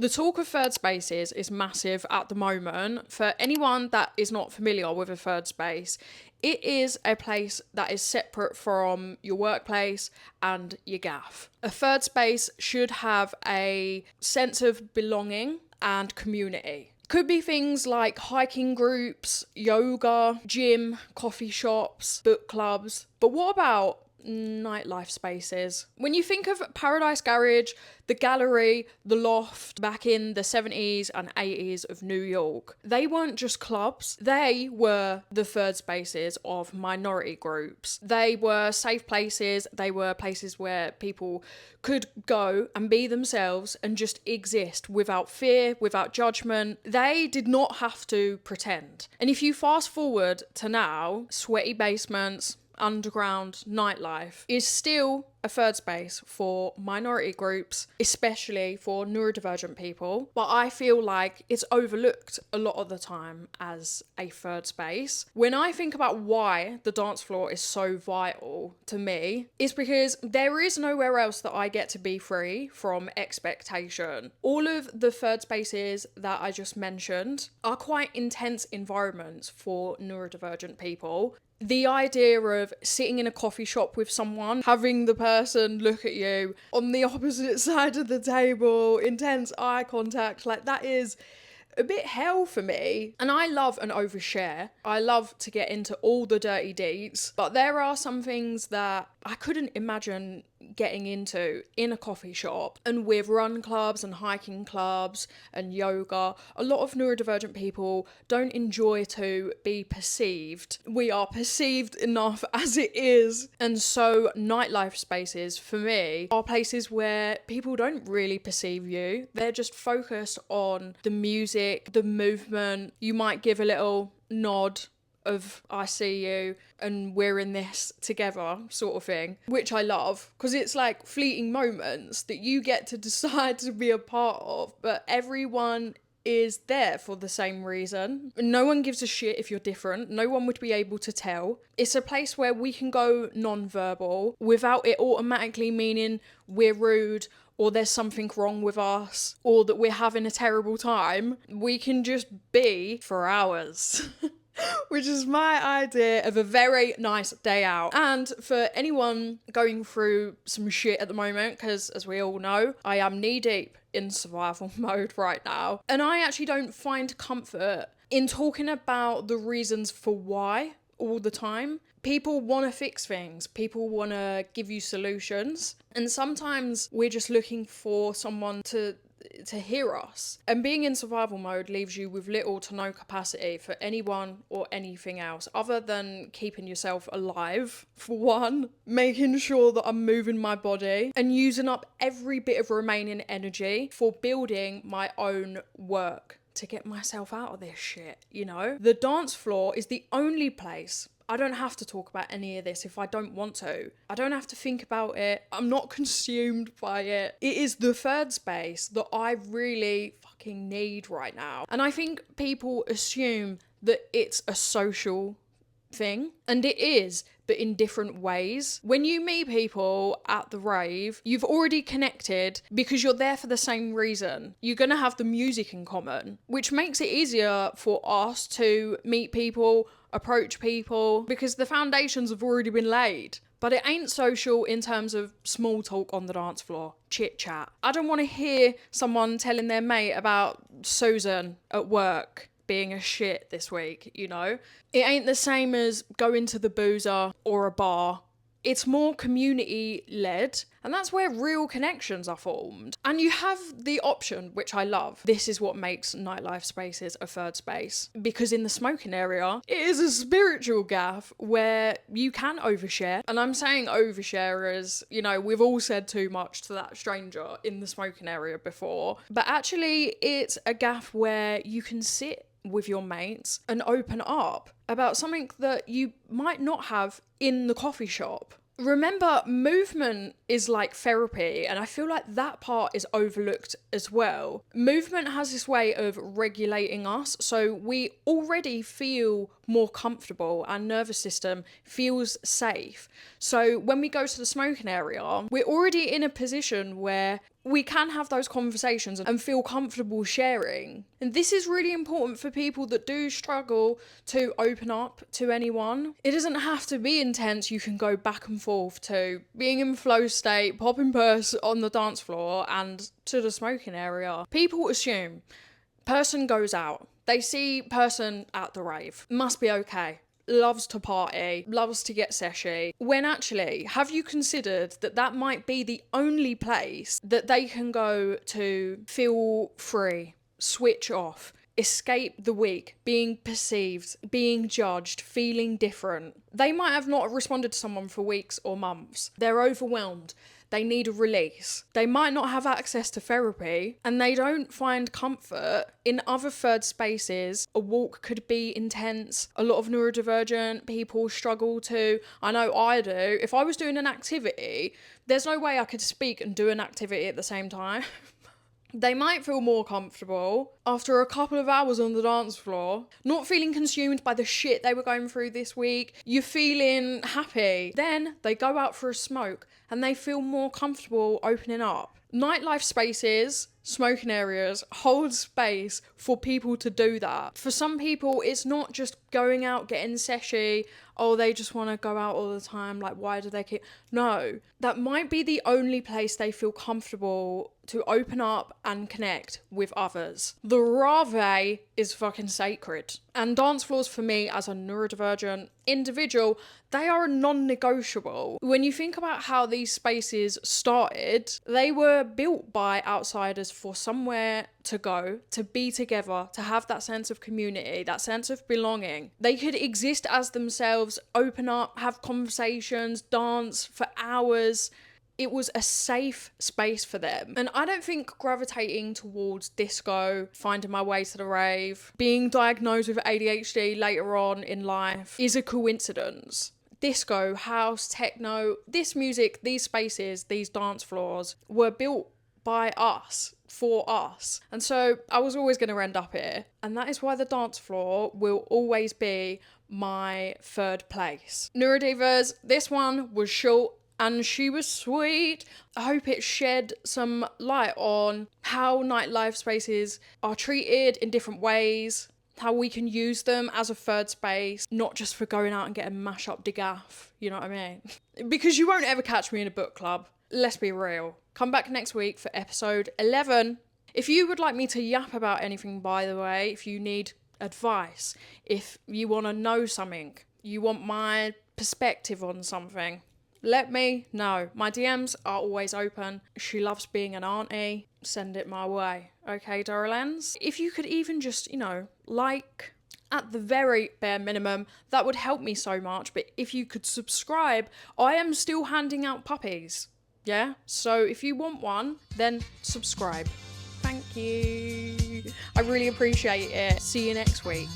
The talk of third spaces is massive at the moment. For anyone that is not familiar with a third space, it is a place that is separate from your workplace and your gaff. A third space should have a sense of belonging and community. Could be things like hiking groups, yoga, gym, coffee shops, book clubs. But what about nightlife spaces? When you think of Paradise Garage, the Gallery, the Loft back in the 70s and 80s of New York, they weren't just clubs, they were the third spaces of minority groups. They were safe places, they were places where people could go and be themselves and just exist without fear, without judgment. They did not have to pretend. And if you fast forward to now, sweaty basements, underground nightlife is still a third space for minority groups, especially for neurodivergent people. But I feel like it's overlooked a lot of the time as a third space. When I think about why the dance floor is so vital to me, it's because there is nowhere else that I get to be free from expectation. All of the third spaces that I just mentioned are quite intense environments for neurodivergent people. The idea of sitting in a coffee shop with someone, having the person look at you on the opposite side of the table, intense eye contact, like that is a bit hell for me. And I love an overshare. I love to get into all the dirty deeds, but there are some things that I couldn't imagine getting into in a coffee shop. And with run clubs and hiking clubs and yoga, a lot of neurodivergent people don't enjoy to be perceived. We are perceived enough as it is. And so nightlife spaces for me are places where people don't really perceive you. They're just focused on the music, the movement. You might give a little nod of I see you and we're in this together sort of thing, which I love because it's like fleeting moments that you get to decide to be a part of, but everyone is there for the same reason. No one gives a shit if you're different. No one would be able to tell. It's a place where we can go non-verbal without it automatically meaning we're rude or there's something wrong with us or that we're having a terrible time. We can just be for hours. Which is my idea of a very nice day out. And for anyone going through some shit at the moment, because as we all know, I am knee deep in survival mode right now. And I actually don't find comfort in talking about the reasons for why all the time. People want to fix things. People want to give you solutions. And sometimes we're just looking for someone to hear us. And being in survival mode leaves you with little to no capacity for anyone or anything else other than keeping yourself alive, for one, making sure that I'm moving my body and using up every bit of remaining energy for building my own work to get myself out of this shit, you know? The dance floor is the only place I don't have to talk about any of this if I don't want to. I don't have to think about it. I'm not consumed by it. It is the third space that I really fucking need right now. And I think people assume that it's a social thing, and it is, but in different ways. When you meet people at the rave, you've already connected because you're there for the same reason. You're gonna have the music in common, which makes it easier for us to meet people, approach people, because the foundations have already been laid. But it ain't social in terms of small talk on the dance floor, chit chat. I don't want to hear someone telling their mate about Susan at work being a shit this week, you know? It ain't the same as going to the boozer or a bar. It's more community led, and that's where real connections are formed. And you have the option, which I love. This is what makes nightlife spaces a third space. Because in the smoking area, it is a spiritual gaff where you can overshare. And I'm saying overshare as, you know, we've all said too much to that stranger in the smoking area before. But actually, it's a gaff where you can sit with your mates and open up about something that you might not have in the coffee shop. Remember, movement is like therapy, and I feel like that part is overlooked as well. Movement has this way of regulating us, so we already feel more comfortable. Our nervous system feels safe. So when we go to the smoking area, we're already in a position where we can have those conversations and feel comfortable sharing. And this is really important for people that do struggle to open up to anyone. It doesn't have to be intense. You can go back and forth to being in flow state, popping purse on the dance floor, and to the smoking area. People assume person goes out. They see person at the rave. Must be okay. Loves to party, loves to get seshy, when actually, have you considered that that might be the only place that they can go to feel free, switch off, escape the week, being perceived, being judged, feeling different? They might have not responded to someone for weeks or months. They're overwhelmed. They need a release. They might not have access to therapy, and they don't find comfort in other third spaces. A walk could be intense. A lot of neurodivergent people struggle to. I know I do. If I was doing an activity, there's no way I could speak and do an activity at the same time. They might feel more comfortable after a couple of hours on the dance floor, not feeling consumed by the shit they were going through this week. You're feeling happy. Then they go out for a smoke and they feel more comfortable opening up. Nightlife spaces, smoking areas, hold space for people to do that. For some people, it's not just going out, getting seshy, oh, they just want to go out all the time, like, why do they keep... No, that might be the only place they feel comfortable to open up and connect with others. The rave is fucking sacred. And dance floors, for me, as a neurodivergent individual, they are non-negotiable. When you think about how these spaces started, they were built by outsiders for somewhere to go, to be together, to have that sense of community, that sense of belonging. They could exist as themselves, open up, have conversations, dance for hours. It was a safe space for them. And I don't think gravitating towards disco, finding my way to the rave, being diagnosed with ADHD later on in life is a coincidence. Disco, house, techno, this music, these spaces, these dance floors were built by us, for us. And so I was always going to end up here. And that is why the dance floor will always be my third place. Neurodivas, this one was short and she was sweet. I hope it shed some light on how nightlife spaces are treated in different ways, how we can use them as a third space, not just for going out and getting mash up de gaff, you know what I mean? Because you won't ever catch me in a book club. Let's be real. Come back next week for episode 11. If you would like me to yap about anything, by the way, if you need advice, if you want to know something, you want my perspective on something, let me know. My DMs are always open. She loves being an auntie. Send it my way. Okay, darlings? If you could even just, like, at the very bare minimum, that would help me so much. But if you could subscribe, I am still handing out puppies. Yeah? So if you want one, then subscribe. Thank you. I really appreciate it. See you next week.